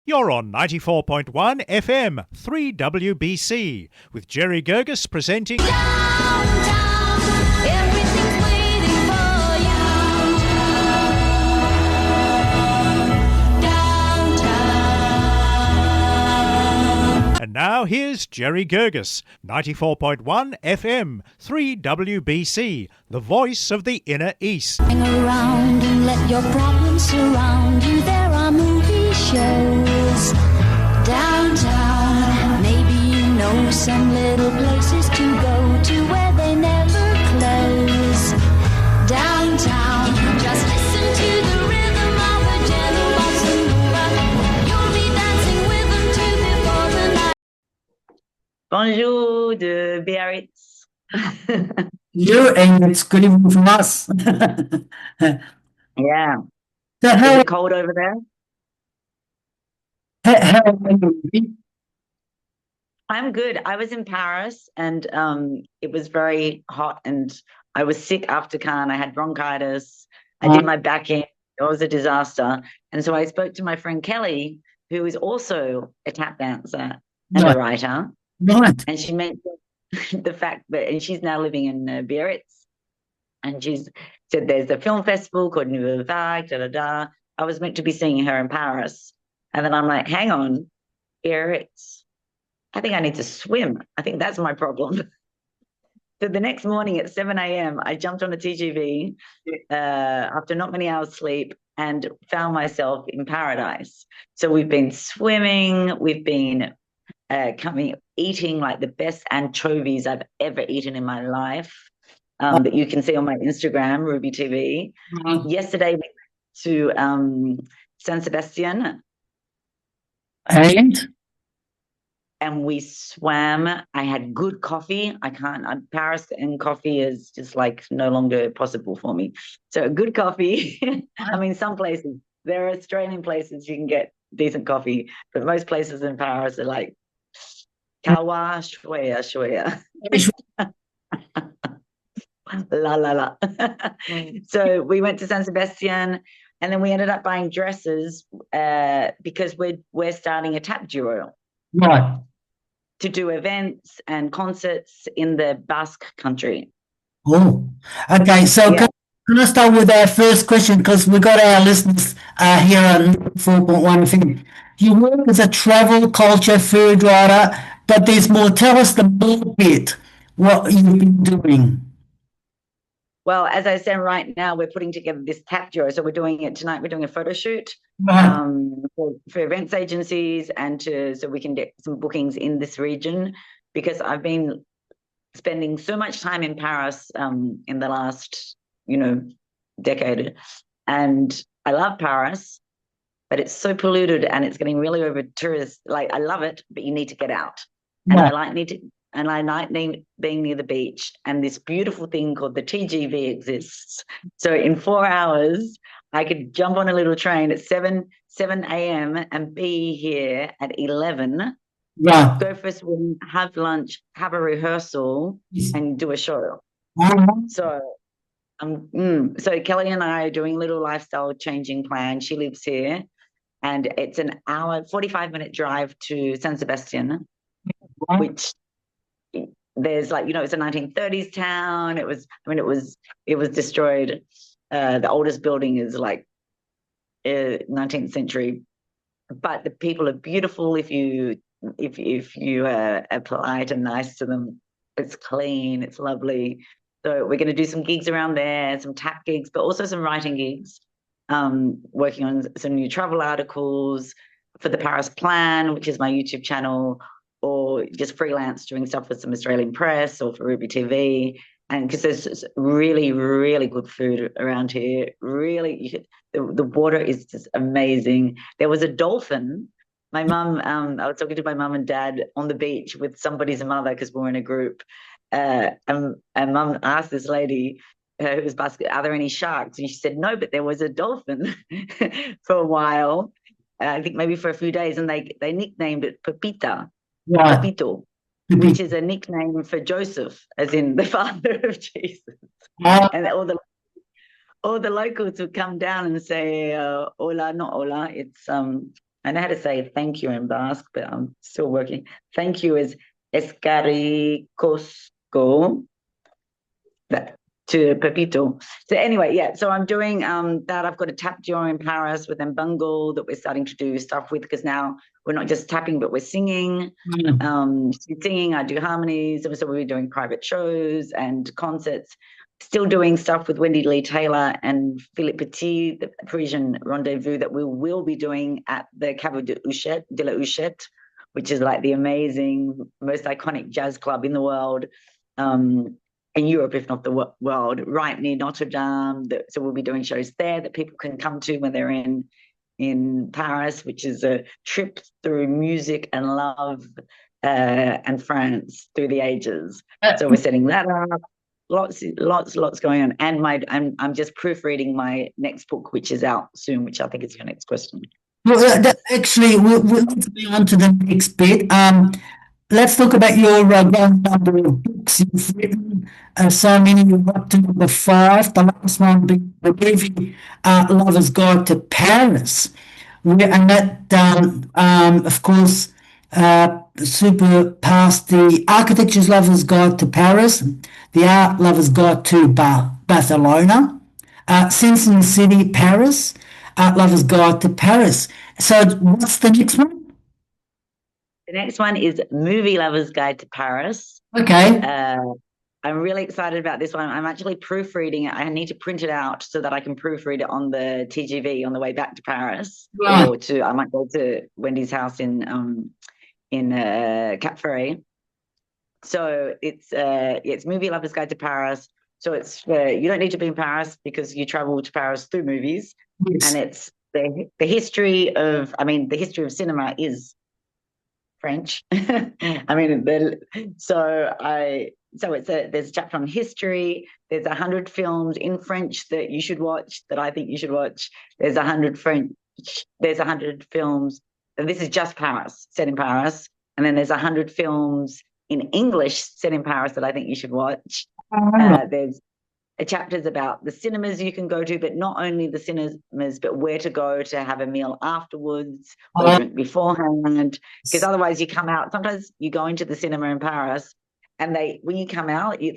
You're on 94.1 FM, 3WBC, with Jerry Guirguis presenting... Downtown, everything's waiting for you. Downtown. And now here's Jerry Guirguis, 94.1 FM, 3WBC, the voice of the Inner East. Hang around and let your problems surround you. There are movie shows downtown. Maybe you know some little places to go to where they never close. Downtown, just listen to the rhythm of a gentle bossa nova. You'll be dancing with them too before the night. Bonjour de Biarritz. You and it's good evening from us. Yeah. So Is how it cold over there? are you? I'm good. I was in Paris and it was very hot and I was sick after Cannes. I had bronchitis. I did my back in. It was a disaster. And so I spoke to my friend Kelly, who is also a tap dancer and a writer. Right. And she mentioned the fact that, and she's now living in Biarritz, and she's said there's a film festival called Geneva, da da da. I was meant to be seeing her in Paris, and then I'm like, hang on, Biarritz. I think I need to swim. I think that's my problem. So the next morning at 7 a.m., I jumped on a TGV after not many hours sleep and found myself in paradise. So we've been swimming, we've been eating like the best anchovies I've ever eaten in my life, that you can see on my Instagram, Ruby TV. Yesterday we went to San Sebastian and we swam. I had good coffee. Paris and coffee is just like no longer possible for me. So good coffee. I mean, some places, there are Australian places you can get decent coffee, but most places in Paris are like kawa shwaya. La la la. So we went to San Sebastian and then we ended up buying dresses because we're starting a tap duo. Right. To do events and concerts in the Basque country. Oh, okay. So Yeah. can I start with our first question? Because we got our listeners here on 4.1 FM. You work as a travel, culture, food writer, but there's more. Tell us the more bit, what you've been doing. Well, as I said, right now we're putting together this tap duo. So we're doing it tonight. We're doing a photo shoot for events agencies and so we can get some bookings in this region, because I've been spending so much time in Paris in the last, decade. And I love Paris, but it's so polluted and it's getting really over tourist. Like, I love it, but you need to get out. And I like being near the beach, and this beautiful thing called the TGV exists. So in 4 hours, I could jump on a little train at 7 a.m. and be here at 11, go for a swim, have lunch, have a rehearsal, and do a show. So so Kelly and I are doing a little lifestyle changing plan. She lives here, and it's an hour, 45-minute drive to San Sebastian, which there's like, it's a 1930s town. It was destroyed. The oldest building is like 19th century, but the people are beautiful. If you are polite and nice to them, it's clean, it's lovely. So we're going to do some gigs around there, some tap gigs, but also some writing gigs, working on some new travel articles for the Paris Plan, which is my YouTube channel, or just freelance doing stuff for some Australian press or for Ruby TV. And because there's really, really good food around here. Really, the water is just amazing. There was a dolphin. My mum, I was talking to my mum and dad on the beach with somebody's mother, because we're in a group. And mum asked this lady who was Basque, are there any sharks? And she said, no, but there was a dolphin for a while. I think maybe for a few days. And they nicknamed it Pepita. Pepito, which is a nickname for Joseph, as in the father of Jesus. And all the locals would come down and say, hola, not hola, it's I know how to say thank you in Basque, but I'm still working. Thank you is escaricosco, that to Pepito. So anyway, yeah, so I'm doing that. I've got a tap duo in Paris with Mbungle that we're starting to do stuff with, because now we're not just tapping, but we're singing. She's singing, I do harmonies. So we're doing private shows and concerts. Still doing stuff with Wendy Lee Taylor and Philippe Petit, the Parisian Rendezvous, that we will be doing at the Caveau de la Huchette, which is like the amazing, most iconic jazz club in the world, in Europe, if not the world, right near Notre Dame. So we'll be doing shows there that people can come to when they're in Paris, which is a trip through music and love and France through the ages. So we're setting that up. Lots going on, and I'm just proofreading my next book, which is out soon, which I think is your next question. Well, actually, we'll be on to the next bit. Let's talk about your growing number of books you've written. So many, you're up to number 5. The last one being The Movie Lover's Guide to Paris, and that, of course, super past the Architecture's Lover's Guide to Paris, the Art Lover's Guide to Barcelona, Sense in the City, Paris, Art Lover's Guide to Paris. So what's the next one? The next one is Movie Lover's Guide to Paris. Okay. I'm really excited about this one. I'm actually proofreading it. I need to print it out so that I can proofread it on the TGV on the way back to Paris. Right. Or I might go to Wendy's house in Cap Ferret. So it's Movie Lover's Guide to Paris. So it's you don't need to be in Paris because you travel to Paris through movies. Yes. And it's the history of, the history of cinema is French. There's a chapter on history. There's 100 films in French that you should watch, that I think you should watch. There's 100 films. And this is just Paris, set in Paris. And then there's 100 films in English set in Paris that I think you should watch. There's chapters about the cinemas you can go to, but not only the cinemas, but where to go to have a meal afterwards or drink beforehand. Because otherwise you come out, sometimes you go into the cinema in Paris and when you come out, you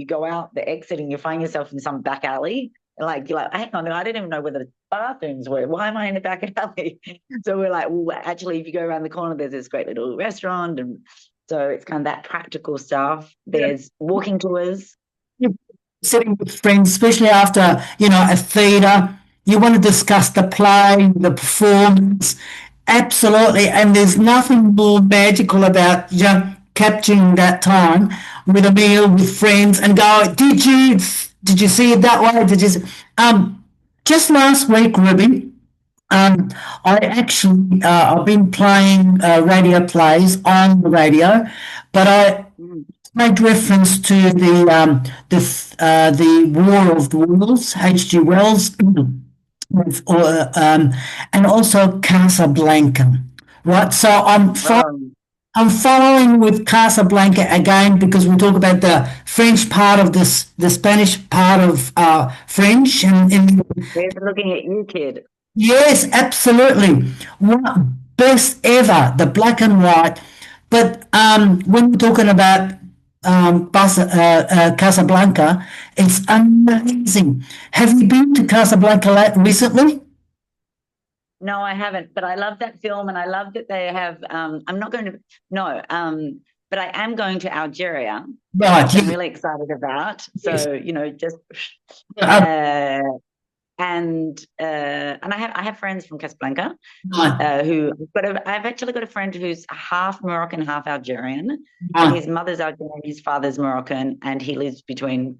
go out the exit and you find yourself in some back alley. And you're like, hang on, I didn't even know where the bathrooms were. Why am I in the back alley? So we're like, well, actually, if you go around the corner, there's this great little restaurant. And so it's kind of that practical stuff. There's walking tours. Sitting with friends, especially after, a theatre, you want to discuss the play, the performance, absolutely. And there's nothing more magical about capturing that time with a meal with friends and go, did you see it that way? Just last week, Ruby, I've been playing radio plays on the radio, but I made reference to the War of the Worlds, H.G. Wells, and also Casablanca, right? So I'm following with Casablanca again because we talk about the French part of this, the Spanish part of French. And They're looking at you, kid. Yes, absolutely. Best ever, the black and white. But when we're talking about Casablanca, it's amazing. Have you been to Casablanca recently? No, I haven't, but I love that film, and I love that they have. But I am going to Algeria, Right. which I'm really excited about. So and I have friends from Casablanca I've actually got a friend who's half Moroccan, half Algerian. And his mother's Algerian, his father's Moroccan, and he lives between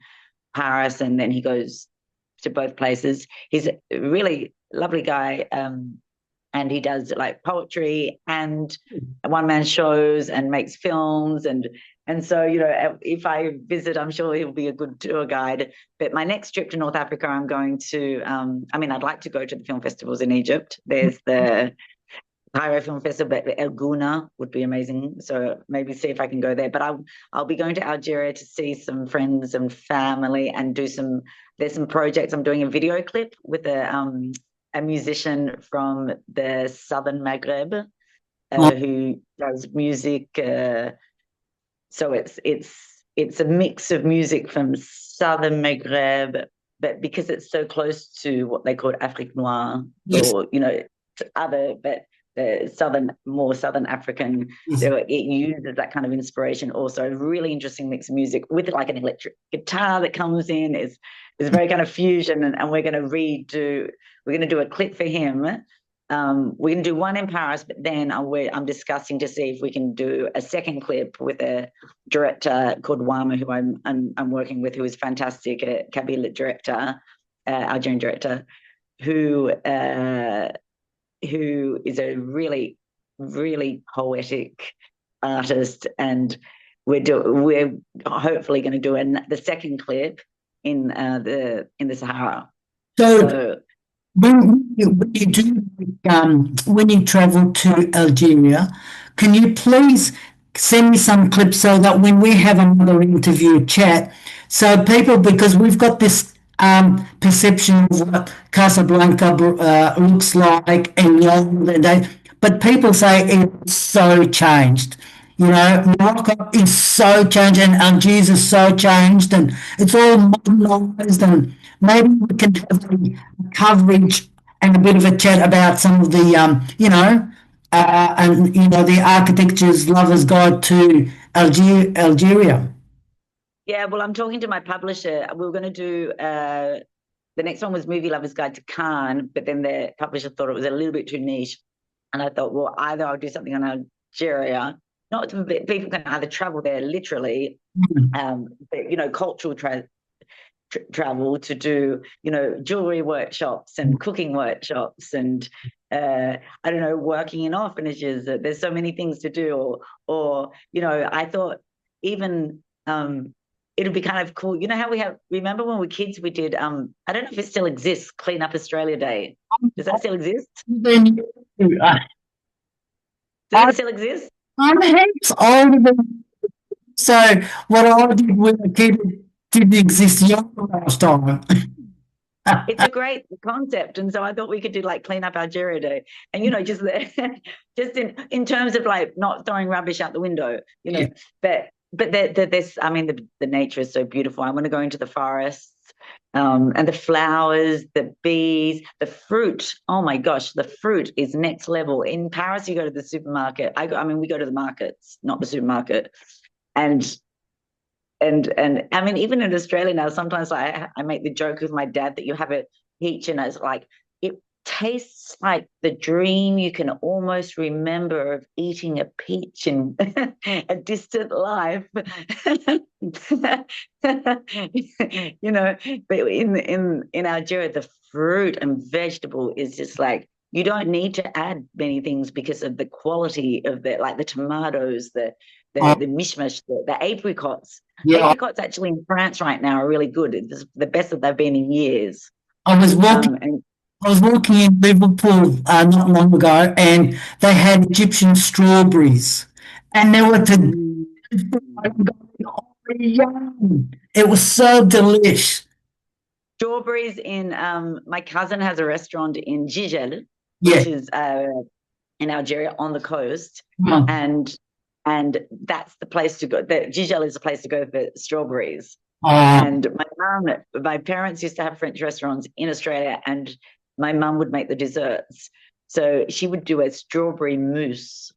Paris and then he goes to both places. He's a really lovely guy, and he does poetry and one-man shows and makes films and so, if I visit, I'm sure he'll be a good tour guide. But my next trip to North Africa, I'm going to, I'd like to go to the film festivals in Egypt. There's the Cairo Film Festival, but El Gouna would be amazing. So maybe see if I can go there. But I'll be going to Algeria to see some friends and family and there's some projects. I'm doing a video clip with a a musician from the southern Maghreb who does music. So it's a mix of music from southern Maghreb, but because it's so close to what they call Afrique Noire, or but the more southern African, so it uses that kind of inspiration. Also, a really interesting mix of music with like an electric guitar that comes in. Is very kind of fusion, and we're going to do a clip for him. We're going to do one in Paris, but then I'm discussing to see if we can do a second clip with a director called Wama, who I'm working with, who is fantastic, a Kabila director, Algerian director, who is a really, really poetic artist, and we're hopefully going to do the second clip in the Sahara. So when you travel to Algeria, can you please send me some clips so that when we have another interview chat, so people, because we've got this perception of what Casablanca looks like, but people say it's so changed. Morocco is so changed, and Algiers is so changed, and it's all modernized, and maybe we can have a coverage and a bit of a chat about some of the, the architecture's lover's guide to Algeria. Yeah, well, I'm talking to my publisher. We were going to do the next one was Movie Lover's Guide to Cannes, but then the publisher thought it was a little bit too niche, and I thought, well, either I'll do something on Algeria. Not to, people can either travel there literally, but, cultural travel to do, jewelry workshops and cooking workshops and, working in orphanages. There's so many things to do. Or I thought even it'd be kind of cool. You know how remember when we were kids, we did, I don't know if it still exists, Clean Up Australia Day. Does that still exist? Does it still exist? I'm heaps older than so what I did when a kid didn't exist last time. It's a great concept, and so I thought we could do like Clean Up Algeria Day, and just in terms of like not throwing rubbish out the window, but the nature is so beautiful. I want to go into the forests. And the flowers, the bees, the fruit. Oh my gosh, the fruit is next level. In Paris, you go to the supermarket. We go to the markets, not the supermarket. And even in Australia now, sometimes I make the joke with my dad that you have a peach and it's like, it tastes like the dream you can almost remember of eating a peach in a distant life. But in Algeria, the fruit and vegetable is just like, you don't need to add many things because of the quality of the tomatoes, the mishmash, the apricots. Yeah. Apricots actually in France right now are really good. It's the best that they've been in years. I was walking in Liverpool not long ago, and they had Egyptian strawberries, and they were it was so delish. Strawberries in my cousin has a restaurant in Gigel, which is in Algeria on the coast, and that's the place to go. Gigel is the place to go for strawberries. And my parents used to have French restaurants in Australia, and my mum would make the desserts. So she would do a strawberry mousse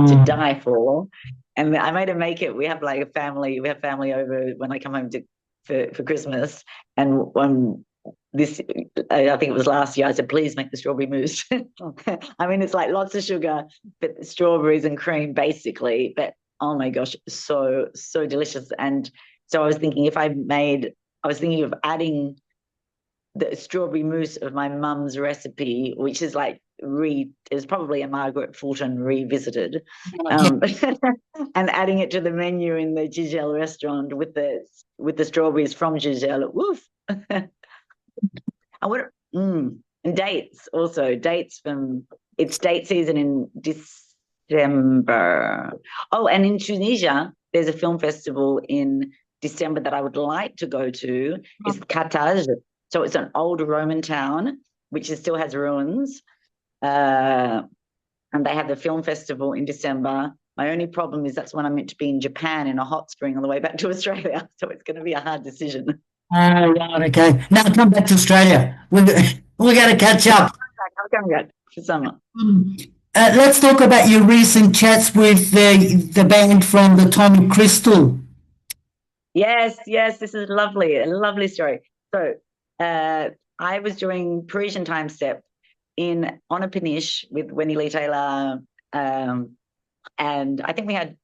to die for. And I made her make it. We have family over when I come home for Christmas. And I think it was last year, I said, please make the strawberry mousse. It's like lots of sugar, but strawberries and cream basically. But oh my gosh, so delicious. And so I was thinking of adding the strawberry mousse of my mum's recipe, which is is probably a Margaret Fulton revisited, and adding it to the menu in the Gigel restaurant with the strawberries from Gigel. Woof! And dates also. It's date season in December. Oh, and in Tunisia, there's a film festival in December that I would like to go to. It's Qantas. So it's an old Roman town, which still has ruins. And they have the film festival in December. My only problem is that's when I'm meant to be in Japan in a hot spring on the way back to Australia. So it's going to be a hard decision. Right, okay. Now come back to Australia. We're going to catch up. I'll come back for summer. Let's talk about your recent chats with the band from the Tommy Crystal. Yes, this is lovely, a lovely story. So I was doing Parisian time step on a paniche with Wendy Lee Taylor, and I think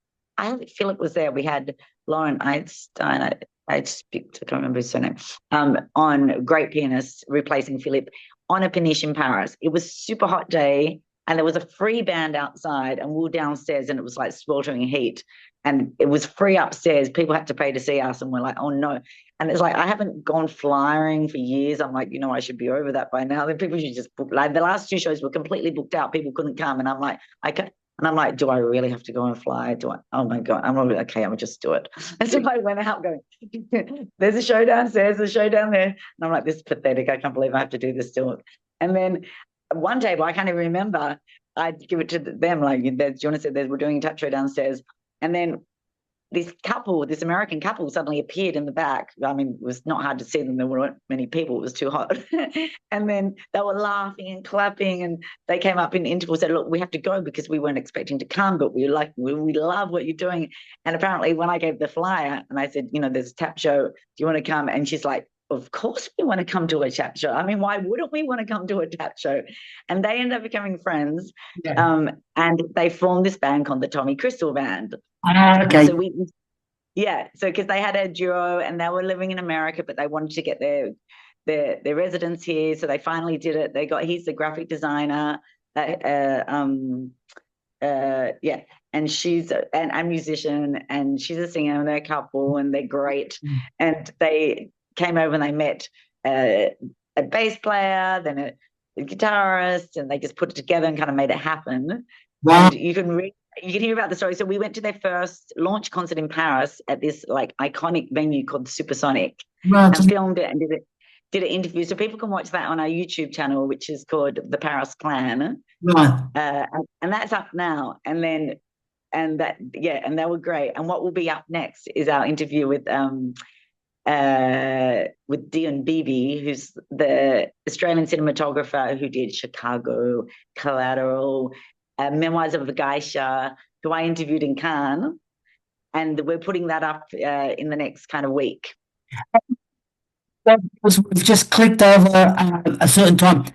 Philip was there. We had Lauren Einstein, I don't remember his surname, on great pianist replacing Philip on a paniche in Paris. It was a super hot day, and there was a free band outside, and we were downstairs, and it was like sweltering heat, and it was free upstairs. People had to pay to see us, and we're like, oh no. And it's like, I haven't gone flying for years. I'm like, I should be over that by now. Then people should just book. Like the last 2 shows were completely booked out. People couldn't come, and I'm like, I can't. And I'm like, do I really have to go and fly? Oh my God, I'm like, okay, I'll just do it. And so I went out going, there's a show downstairs, there's a show down there. And I'm like, this is pathetic. I can't believe I have to do this still. And then one table, I can't even remember, I'd give it to them, like Jonas said, we're doing a touch show downstairs. And then this American couple suddenly appeared in the back. I mean, it was not hard to see them. There weren't many people. It was too hot. And then they were laughing and clapping, and they came up in the interval and said, look, we have to go because we weren't expecting to come, but we love what you're doing. And apparently when I gave the flyer and I said, there's a tap show, do you want to come? And she's like, of course we want to come to a tap show. I mean, why wouldn't we want to come to a tap show? And they ended up becoming friends. Yeah. And they formed this band called the Tommy Crystal Band. Okay. So because they had a duo and they were living in America, but they wanted to get their residence here, so they finally did it. He's the graphic designer, and she's a musician, and she's a singer, and they're a couple, and they're great. And they came over and they met a bass player, then a guitarist, and they just put it together and kind of made it happen. Wow. And you can hear about the story. So we went to their first launch concert in Paris at this like iconic venue called Supersonic, and filmed it and did an interview. So people can watch that on our YouTube channel, which is called The Paris Clan. Right. And that's up now. And they were great. And what will be up next is our interview with Dion Beebe, who's the Australian cinematographer who did Chicago, Collateral, Memoirs of a Geisha, who I interviewed in Cannes, and we're putting that up in the next kind of week. We've just clicked over a certain time.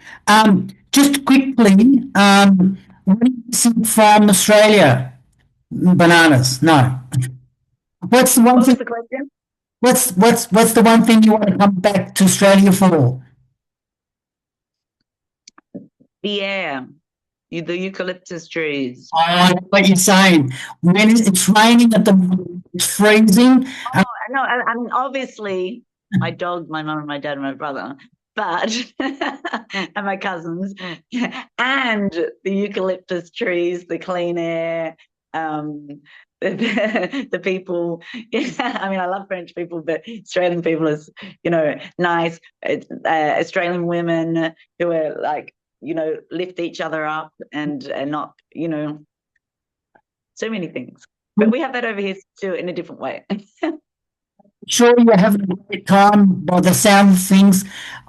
Just quickly, when you from Australia, bananas? No. What's the one thing? The question? What's the one thing you want to come back to Australia for? The air. The eucalyptus trees. I know what you're saying. When it's raining at the moment, it's freezing. Oh, no, I mean, obviously, my dog, my mum, and my dad, and my brother, but and my cousins, and the eucalyptus trees, the clean air, the people. I mean, I love French people, but Australian people is, nice. Australian women who are like, lift each other up and not, so many things. But we have that over here too in a different way. Sure, you're having a great time by the sound of things.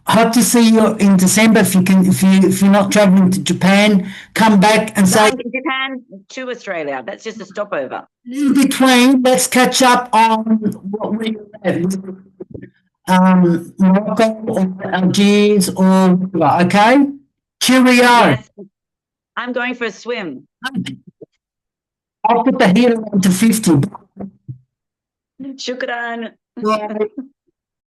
Hope to see you in December if you can. If you're not traveling to Japan, come back and say Japan to Australia. That's just a stopover. In between, let's catch up on what we Morocco or Algiers or whatever. Okay. Cheerio. Yes. I'm going for a swim. I'll put the heater on to 50. Shukran. Yeah.